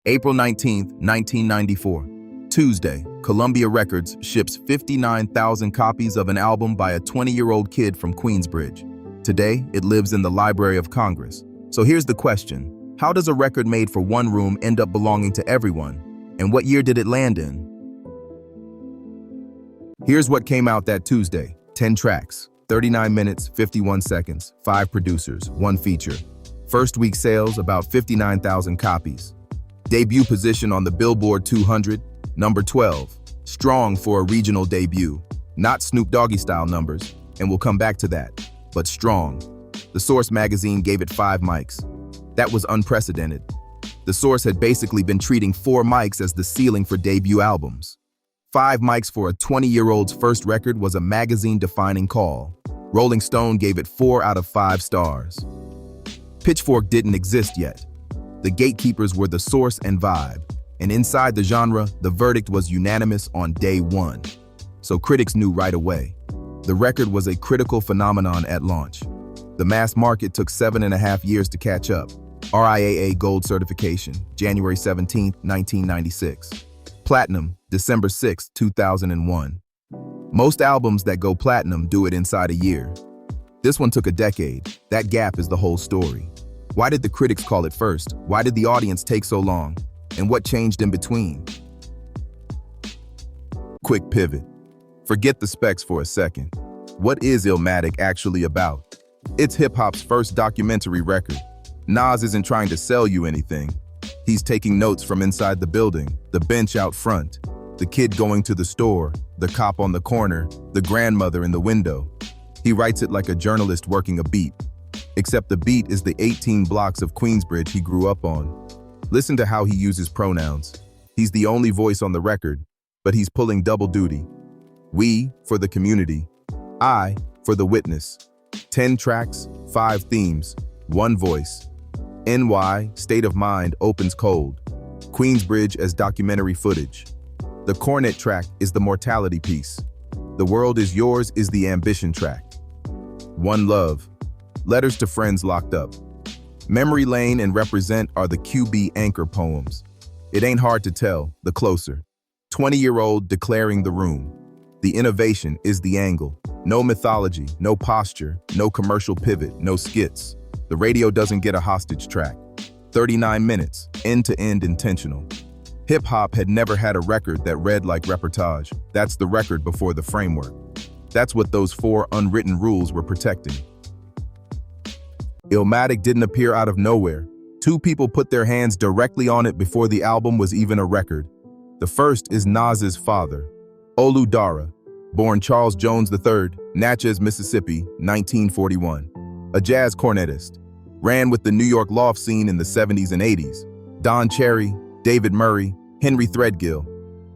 April 19, 1994. Tuesday, Columbia Records ships 59,000 copies of an album by a 20-year-old kid from Queensbridge. Today, it lives in the Library of Congress. So here's the question. How does a record made for one room end up belonging to everyone? And what year did it land in? Here's what came out that Tuesday. 10 tracks, 39 minutes, 51 seconds, 5 producers, 1 feature. First week sales, about 59,000 copies. Debut position on the Billboard 200, number 12. Strong for a regional debut. Not Snoop Doggystyle numbers, and we'll come back to that, but strong. The Source magazine gave it 5 mics. That was unprecedented. The Source had basically been treating 4 mics as the ceiling for debut albums. 5 mics for a 20-year-old's first record was a magazine-defining call. Rolling Stone gave it 4 out of 5 stars. Pitchfork didn't exist yet. The gatekeepers were The Source and Vibe, and inside the genre, the verdict was unanimous on day one. So critics knew right away. The record was a critical phenomenon at launch. The mass market took 7.5 years to catch up. RIAA Gold certification, January 17, 1996. Platinum, December 6, 2001. Most albums that go platinum do it inside a year. This one took a decade. That gap is the whole story. Why did the critics call it first? Why did the audience take so long? And what changed in between? Quick pivot. Forget the specs for a second. What is Illmatic actually about? It's hip-hop's first documentary record. Nas isn't trying to sell you anything. He's taking notes from inside the building, the bench out front, the kid going to the store, the cop on the corner, the grandmother in the window. He writes it like a journalist working a beat. Except the beat is the 18 blocks of Queensbridge he grew up on. Listen to how he uses pronouns. He's the only voice on the record, but he's pulling double duty. We, for the community. I, for the witness. 10 tracks, 5 themes, 1 voice. NY, State of Mind, opens cold. Queensbridge as documentary footage. The cornet track is the mortality piece. The World Is Yours is the ambition track. One Love. Letters to Friends Locked Up. Memory Lane and Represent are the QB anchor poems. It ain't hard to tell, the closer. 20-year-old declaring the room. The innovation is the angle. No mythology, no posture, no commercial pivot, no skits. The radio doesn't get a hostage track. 39 minutes, end-to-end intentional. Hip-hop had never had a record that read like reportage. That's the record before the framework. That's what those 4 unwritten rules were protecting. Illmatic didn't appear out of nowhere. 2 people put their hands directly on it before the album was even a record. The first is Nas's father, Dara, born Charles Jones III, Natchez, Mississippi, 1941. A jazz cornetist. Ran with the New York loft scene in the 70s and 80s. Don Cherry, David Murray, Henry Threadgill.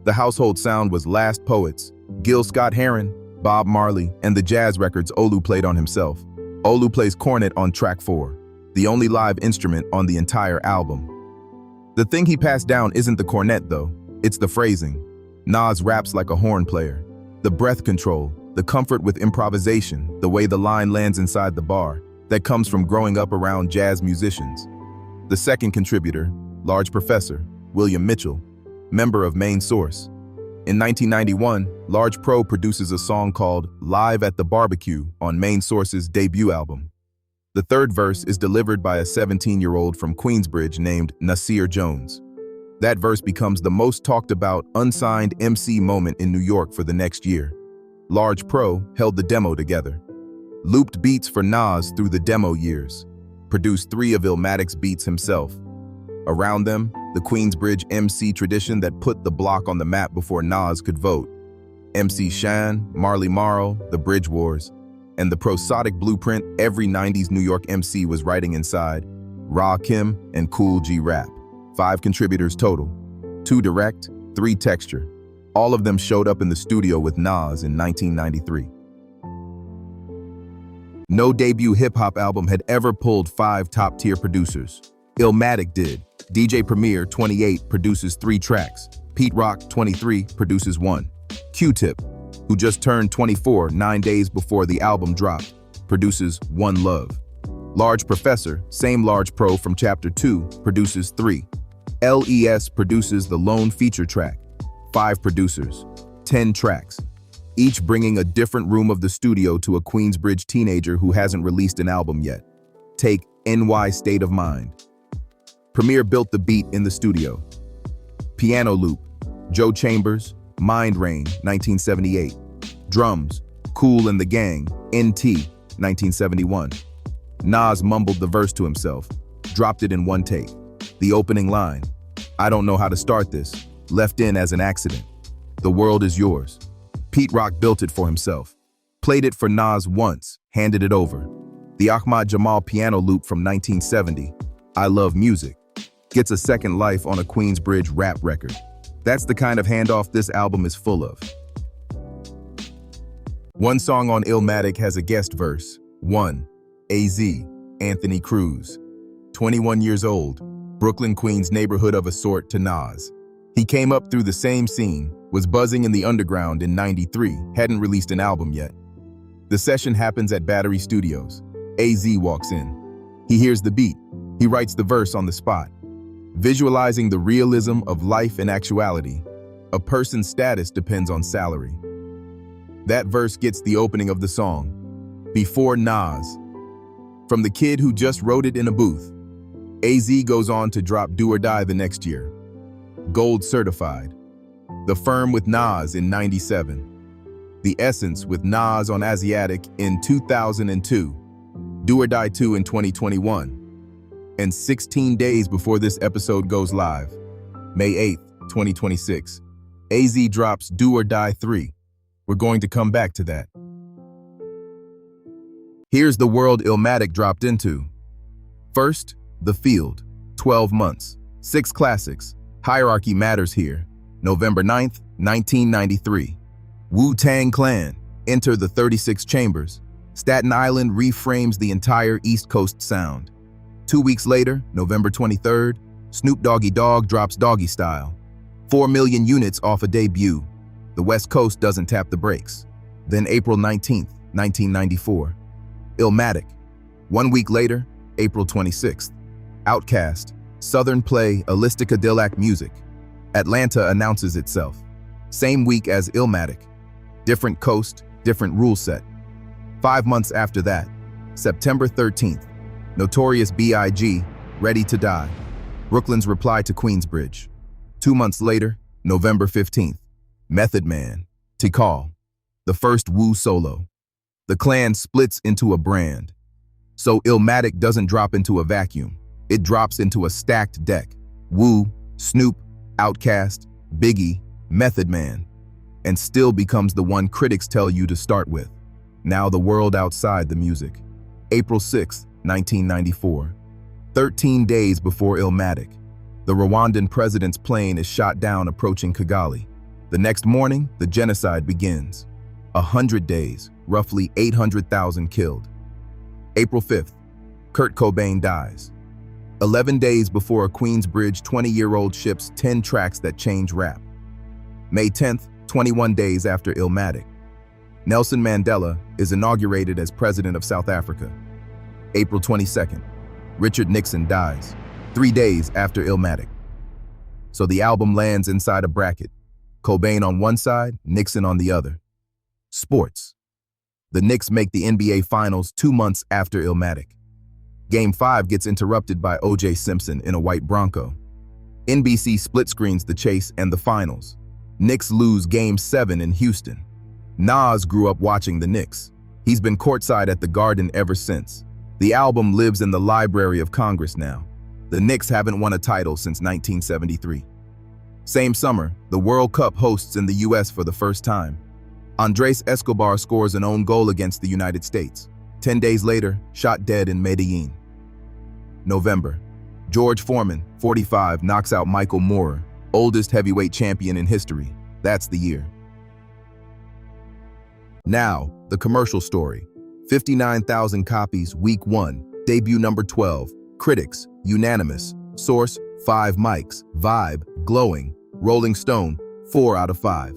The household sound was Last Poets, Gil Scott-Heron, Bob Marley, and the jazz records Olu played on himself. Olu plays cornet on track 4, the only live instrument on the entire album. The thing he passed down isn't the cornet though, it's the phrasing. Nas raps like a horn player. The breath control, the comfort with improvisation, the way the line lands inside the bar, that comes from growing up around jazz musicians. The second contributor, Large Professor, William Mitchell, member of Main Source. In 1991, Large Pro produces a song called Live at the Barbecue on Main Source's debut album. The third verse is delivered by a 17-year-old from Queensbridge named Nasir Jones. That verse becomes the most talked about unsigned MC moment in New York for the next year. Large Pro held the demo together. Looped beats for Nas through the demo years. Produced 3 of Illmatic's beats himself. Around them, the Queensbridge MC tradition that put the block on the map before Nas could vote. MC Shan, Marley Marl, the Bridge Wars, and the prosodic blueprint every 90s New York MC was writing inside, Rakim and Kool G Rap. 5 contributors total, 2 direct, 3 texture. All of them showed up in the studio with Nas in 1993. No debut hip-hop album had ever pulled 5 top-tier producers. Illmatic did. DJ Premier, 28, produces 3 tracks. Pete Rock, 23, produces 1. Q-Tip, who just turned 24 9 days before the album dropped, produces One Love. Large Professor, same Large Pro from Chapter 2, produces 3. L.E.S. produces the lone feature track. 5 producers, 10 tracks, each bringing a different room of the studio to a Queensbridge teenager who hasn't released an album yet. Take NY State of Mind. Premier built the beat in the studio. Piano loop, Joe Chambers, Mind Rain, 1978. Drums, Kool and the Gang, NT, 1971. Nas mumbled the verse to himself, dropped it in one take. The opening line, "I don't know how to start this," left in as an accident. "The world is yours." Pete Rock built it for himself. Played it for Nas once, handed it over. The Ahmad Jamal piano loop from 1970, "I Love Music," gets a second life on a Queensbridge rap record. That's the kind of handoff this album is full of. One song on Illmatic has a guest verse. 1. AZ, Anthony Cruz. 21 years old, Brooklyn, Queens neighborhood of a sort to Nas. He came up through the same scene, was buzzing in the underground in '93, hadn't released an album yet. The session happens at Battery Studios. AZ walks in. He hears the beat. He writes the verse on the spot. Visualizing the realism of life and actuality, a person's status depends on salary. That verse gets the opening of the song. Before Nas. From the kid who just wrote it in a booth, AZ goes on to drop Do or Die the next year. Gold certified. The Firm with Nas in '97. The Essence with Nas on Asiatic in 2002. Do or Die 2 in 2021. And 16 days before this episode goes live, May 8th, 2026, AZ drops Do or Die 3. We're going to come back to that. Here's the world Illmatic dropped into. First, The Field, 12 months, 6 classics. Hierarchy matters here. November 9th, 1993. Wu-Tang Clan, Enter the 36 Chambers. Staten Island reframes the entire East Coast sound. 2 weeks later, November 23rd, Snoop Doggy Dogg drops Doggystyle. 4 million units off a debut. The West Coast doesn't tap the brakes. Then April 19th, 1994. Illmatic. 1 week later, April 26th. Outkast. Southern Play Alistica Dillac Music. Atlanta announces itself. Same week as Illmatic. Different coast, different rule set. 5 months after that, September 13th. Notorious B.I.G. Ready to Die. Brooklyn's reply to Queensbridge. 2 months later, November 15th. Method Man. Tikal. The first Wu solo. The clan splits into a brand. So Illmatic doesn't drop into a vacuum. It drops into a stacked deck. Wu, Snoop, Outkast, Biggie, Method Man. And still becomes the one critics tell you to start with. Now the world outside the music. April 6th, 1994. 13 days before Illmatic. The Rwandan president's plane is shot down approaching Kigali. The next morning, the genocide begins. 100 days, roughly 800,000 killed. April 5th, Kurt Cobain dies. 11 days before a Queensbridge 20-year-old ships 10 tracks that change rap. May 10th, 21 days after Illmatic. Nelson Mandela is inaugurated as president of South Africa. April 22nd, Richard Nixon dies, 3 days after Illmatic. So the album lands inside a bracket. Cobain on one side, Nixon on the other. Sports. The Knicks make the NBA Finals 2 months after Illmatic. Game 5 gets interrupted by O.J. Simpson in a white Bronco. NBC split screens the chase and the finals. Knicks lose Game 7 in Houston. Nas grew up watching the Knicks. He's been courtside at the Garden ever since. The album lives in the Library of Congress now. The Knicks haven't won a title since 1973. Same summer, the World Cup hosts in the U.S. for the first time. Andres Escobar scores an own goal against the United States. 10 days later, shot dead in Medellin. November. George Foreman, 45, knocks out Michael Moorer, oldest heavyweight champion in history. That's the year. Now, the commercial story. 59,000 copies, week 1, debut number 12. Critics, unanimous. Source, 5 mics. Vibe, glowing. Rolling Stone, 4 out of 5.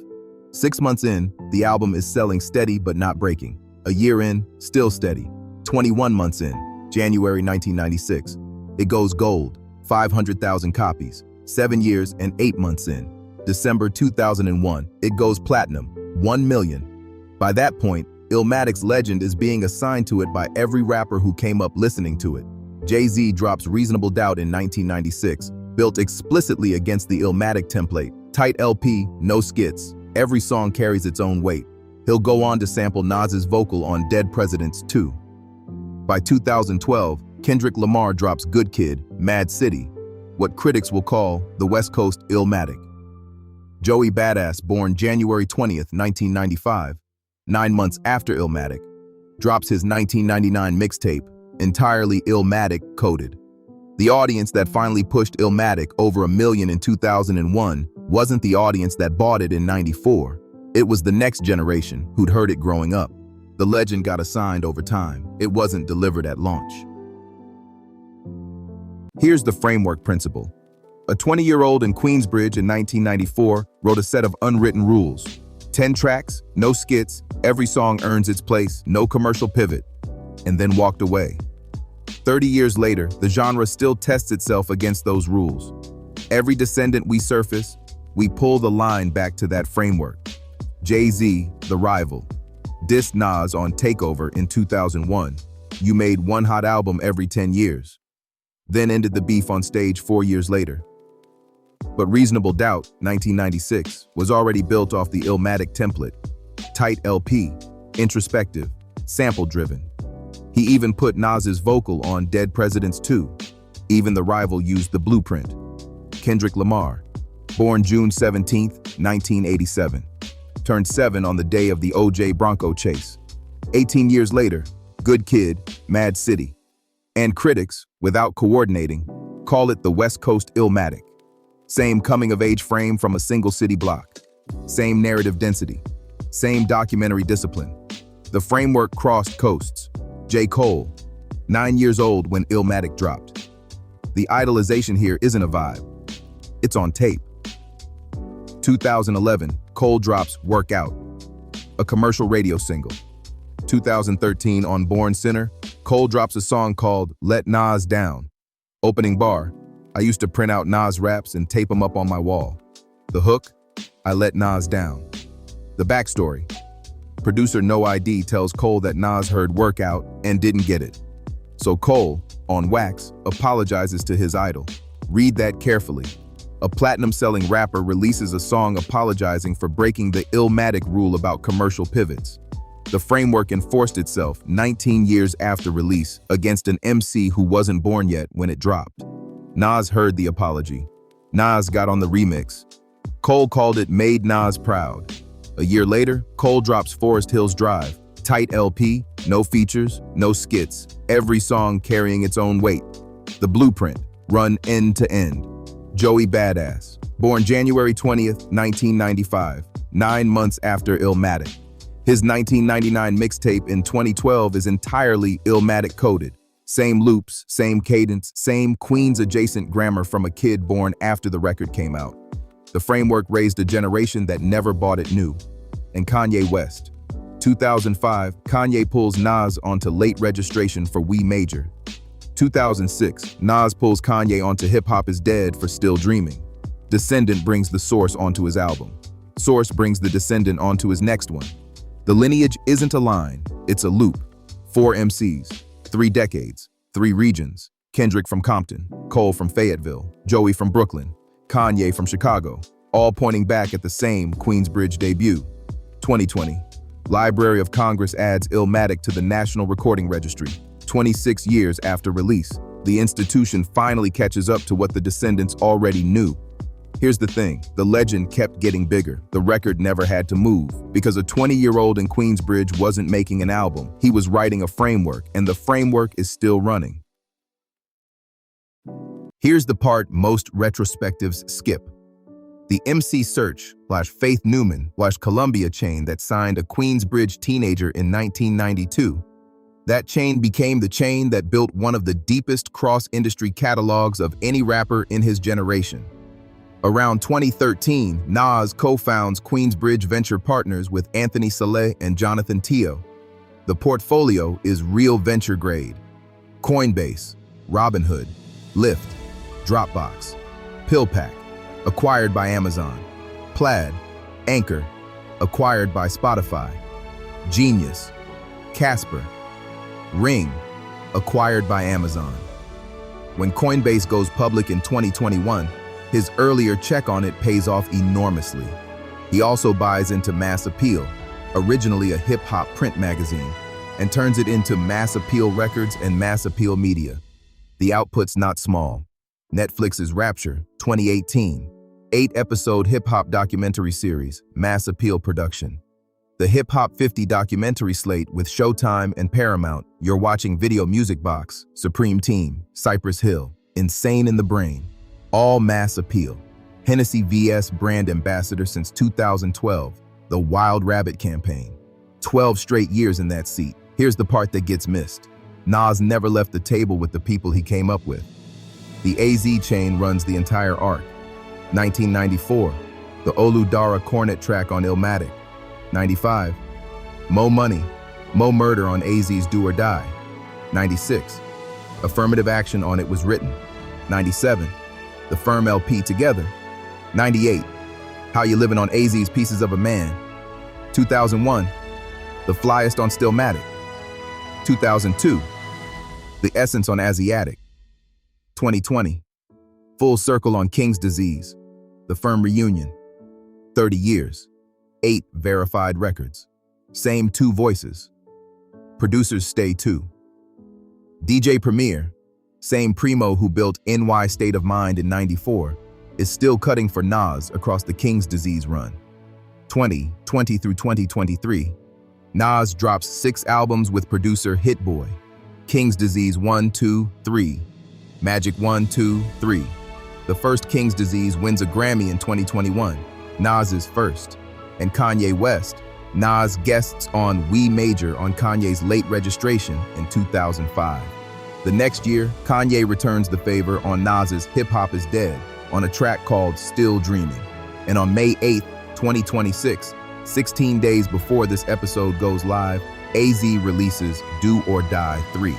6 months in, the album is selling steady but not breaking. A year in, still steady. 21 months in, January 1996. It goes gold, 500,000 copies. 7 years and 8 months in. December 2001, it goes platinum, 1 million. By that point, Illmatic's legend is being assigned to it by every rapper who came up listening to it. Jay-Z drops Reasonable Doubt in 1996, built explicitly against the Illmatic template. Tight LP, no skits. Every song carries its own weight. He'll go on to sample Nas's vocal on Dead Presidents 2. By 2012, Kendrick Lamar drops Good Kid, Mad City, what critics will call the West Coast Illmatic. Joey Badass, born January 20th, 1995, 9 months after Illmatic, drops his 1999 mixtape, entirely Illmatic coded. The audience that finally pushed Illmatic over 1 million in 2001 wasn't the audience that bought it in '94. It was the next generation who'd heard it growing up. The legend got assigned over time. It wasn't delivered at launch. Here's the framework principle. A 20-year-old in Queensbridge in 1994 wrote a set of unwritten rules. 10 tracks, no skits, every song earns its place, no commercial pivot, and then walked away. 30 years later, the genre still tests itself against those rules. Every descendant we surface, we pull the line back to that framework. Jay-Z, The Rival, dissed Nas on Takeover in 2001. You made one hot album every 10 years. Then ended the beef on stage 4 years later. But Reasonable Doubt, 1996, was already built off the Illmatic template. Tight LP, introspective, sample-driven. He even put Nas's vocal on Dead Presidents 2. Even The Rival used the blueprint. Kendrick Lamar, born June 17, 1987. Turned 7 on the day of the O.J. Bronco chase. 18 years later, Good Kid, Mad City. And critics, without coordinating, call it the West Coast Illmatic. Same coming-of-age frame from a single city block. Same narrative density. Same documentary discipline. The framework crossed coasts. J. Cole, 9 years old when Illmatic dropped. The idolization here isn't a vibe. It's on tape. 2011, Cole drops Work Out, a commercial radio single. 2013, on Born Sinner, Cole drops a song called Let Nas Down. Opening bar, I used to print out Nas raps and tape them up on my wall. The hook, I let Nas down. The backstory, producer No ID tells Cole that Nas heard Work Out and didn't get it. So Cole, on wax, apologizes to his idol. Read that carefully. A platinum-selling rapper releases a song apologizing for breaking the Illmatic rule about commercial pivots. The framework enforced itself 19 years after release against an MC who wasn't born yet when it dropped. Nas heard the apology. Nas got on the remix. Cole called it Made Nas Proud. A year later, Cole drops Forest Hills Drive. Tight LP, no features, no skits, every song carrying its own weight. The blueprint, run end to end. Joey Badass, born January 20th, 1995, 9 months after Illmatic. His 1999 mixtape in 2012 is entirely Illmatic coded. Same loops, same cadence, same Queens-adjacent grammar from a kid born after the record came out. The framework raised a generation that never bought it new. And Kanye West. 2005, Kanye pulls Nas onto late registration for We Major. 2006, Nas pulls Kanye onto Hip Hop Is Dead for Still Dreaming. Descendant brings the Source onto his album. Source brings the Descendant onto his next one. The lineage isn't a line, it's a loop. 4 MCs, 3 decades, 3 regions. Kendrick from Compton, Cole from Fayetteville, Joey from Brooklyn, Kanye from Chicago, all pointing back at the same Queensbridge debut. 2020, Library of Congress adds Illmatic to the National Recording Registry. 26 years after release, the institution finally catches up to what the descendants already knew. Here's the thing, the legend kept getting bigger. The record never had to move, because a 20-year-old in Queensbridge wasn't making an album. He was writing a framework, and the framework is still running. Here's the part most retrospectives skip. The MC Search/Faith Newman/Columbia chain that signed a Queensbridge teenager in 1992. That chain became the chain that built one of the deepest cross-industry catalogs of any rapper in his generation. Around 2013, Nas co-founds Queensbridge Venture Partners with Anthony Saleh and Jonathan Teo. The portfolio is real venture grade. Coinbase, Robinhood, Lyft, Dropbox, PillPack, acquired by Amazon. Plaid, Anchor, acquired by Spotify. Genius, Casper, Ring, acquired by Amazon. When Coinbase goes public in 2021, his earlier check on it pays off enormously. He also buys into Mass Appeal, originally a hip-hop print magazine, and turns it into Mass Appeal Records and Mass Appeal Media. The output's not small. Netflix's Rapture, 2018, 8-episode hip-hop documentary series, Mass Appeal production. The Hip Hop 50 documentary slate with Showtime and Paramount, You're Watching Video Music Box, Supreme Team, Cypress Hill, Insane in the Brain, all Mass Appeal. Hennessy vs. brand ambassador since 2012, the Wild Rabbit campaign. 12 straight years in that seat. Here's the part that gets missed. Nas never left the table with the people he came up with. The AZ chain runs the entire arc. 1994, the Olu Dara cornet track on Illmatic. 95, Mo Money, Mo Murder on AZ's Do or Die. 96, Affirmative Action on It Was Written. 97, The Firm LP Together. 98, How You Living on AZ's Pieces of a Man. 2001, The Flyest on Stillmatic. 2002, The Essence on Asiatic. 2020, Full Circle on King's Disease, The Firm Reunion. 30 years, 8 verified records. Same 2 voices. Producers stay 2. DJ Premier, same Primo who built NY State of Mind in '94, is still cutting for Nas across the King's Disease run. 2020 through 2023, Nas drops 6 albums with producer Hit Boy. King's Disease 1, 2, 3. Magic 1, 2, 3. The first King's Disease wins a Grammy in 2021, Nas's first. And Kanye West, Nas guests on We Major on Kanye's Late Registration in 2005. The next year, Kanye returns the favor on Nas's Hip Hop Is Dead on a track called Still Dreaming. And on May 8, 2026, 16 days before this episode goes live, AZ releases Do or Die 3.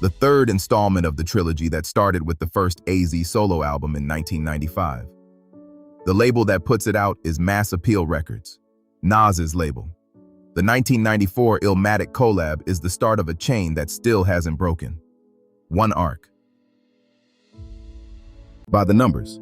The third installment of the trilogy that started with the first AZ solo album in 1995. The label that puts it out is Mass Appeal Records, Nas's label. The 1994 Illmatic collab is the start of a chain that still hasn't broken. One arc. By the numbers.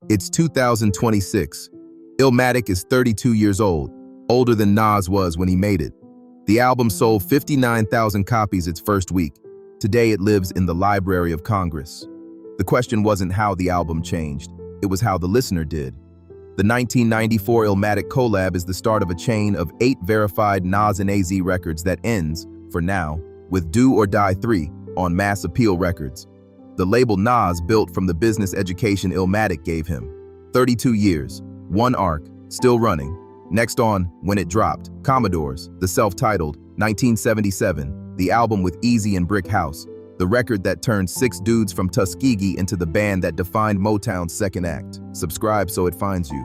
It's 2026. Illmatic is 32 years old, older than Nas was when he made it. The album sold 59,000 copies its first week. Today it lives in the Library of Congress. The question wasn't how the album changed, it was how the listener did. The 1994 Illmatic collab is the start of a chain of 8 verified Nas and AZ records that ends, for now, with Do or Die 3 on Mass Appeal Records. The label Nas built from the business education Illmatic gave him. 32 years. One arc, still running. Next on, when it dropped, Commodores, the self-titled, 1977, the album with Easy and Brick House, the record that turned 6 dudes from Tuskegee into the band that defined Motown's second act. Subscribe so it finds you.